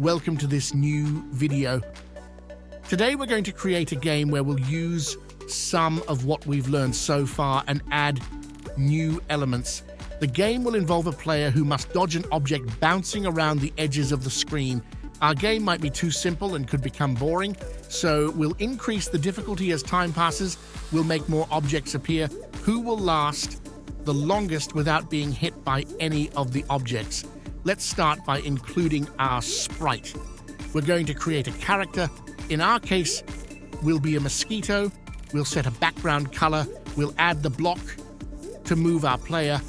welcome to this new video. Today we're going to create a game where we'll use some of what we've learned so far and add new elements. The game will involve a player who must dodge an object bouncing around the edges of the screen. Our game might be too simple and could become boring, so we'll increase the difficulty as time passes. We'll make more objects appear. Who will last the longest without being hit by any of the objects? Let's start by including our sprite. We're going to create a character. In our case, we'll be a mosquito. We'll set a background color. We'll add the block to move our player.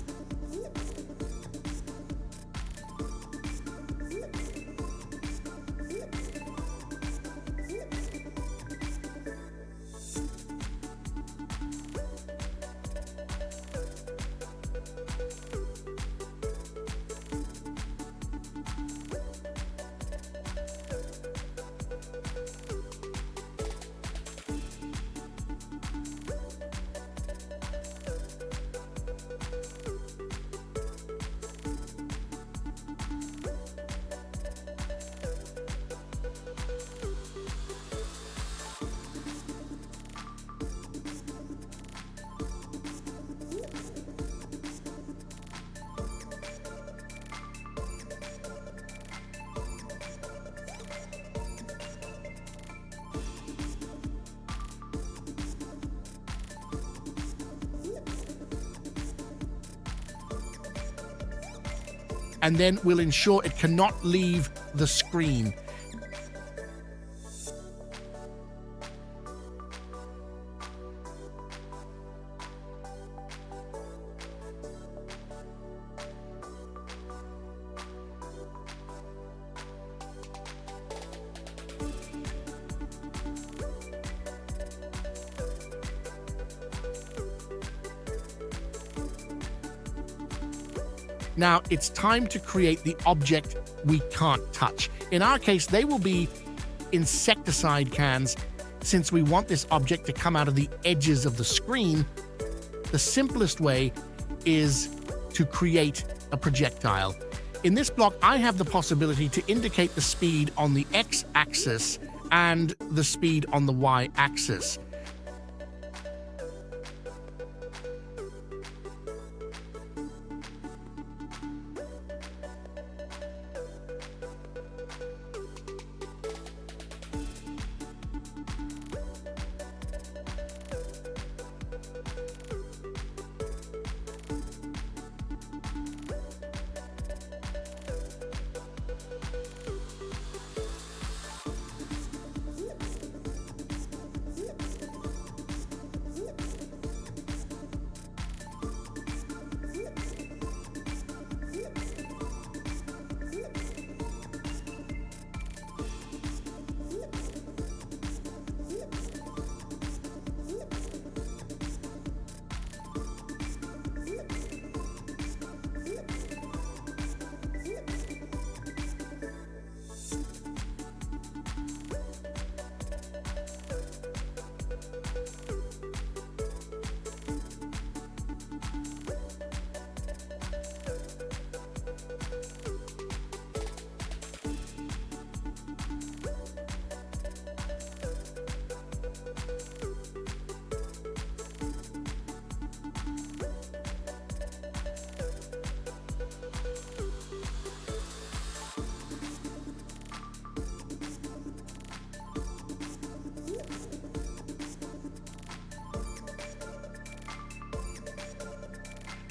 And then we'll ensure it cannot leave the screen. Now it's time to create the object we can't touch. In our case, they will be insecticide cans. Since we want this object to come out of the edges of the screen, the simplest way is to create a projectile. In this block, I have the possibility to indicate the speed on the x-axis and the speed on the y-axis.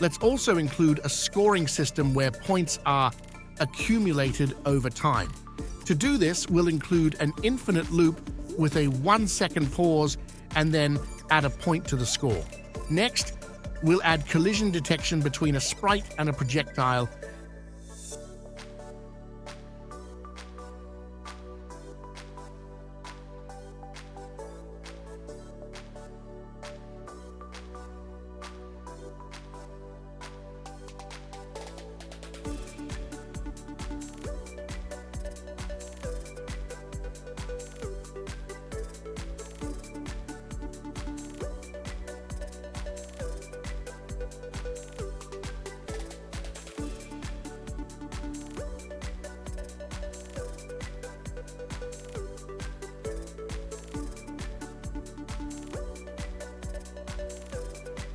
Let's also include a scoring system where points are accumulated over time. To do this, we'll include an infinite loop with a 1-second pause and then add a point to the score. Next, we'll add collision detection between a sprite and a projectile.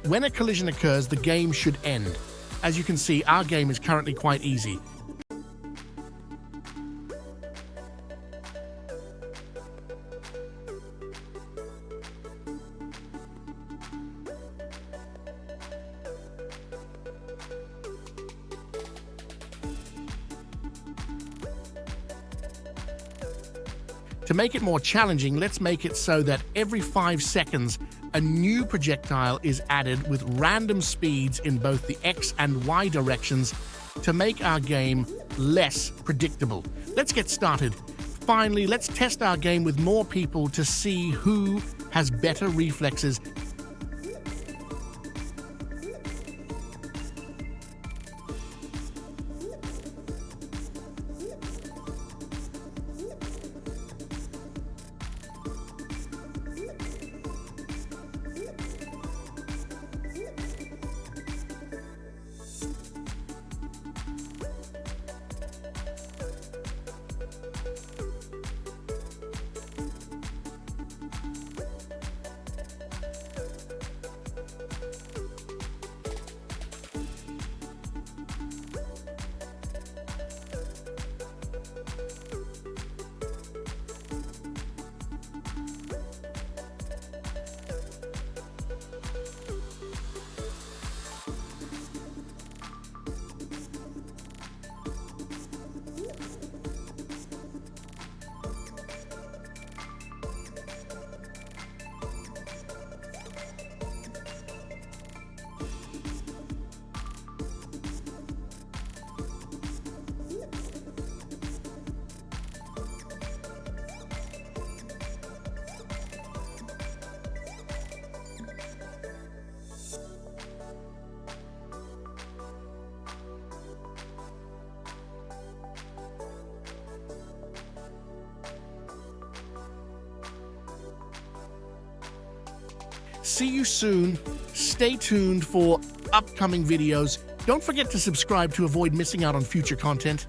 When a collision occurs, the game should end. As you can see, our game is currently quite easy. To make it more challenging, let's make it so that every 5 seconds, a new projectile is added with random speeds in both the X and Y directions to make our game less predictable. Let's get started. Finally, let's test our game with more people to see who has better reflexes. See you soon. Stay tuned for upcoming videos. Don't forget to subscribe to avoid missing out on future content.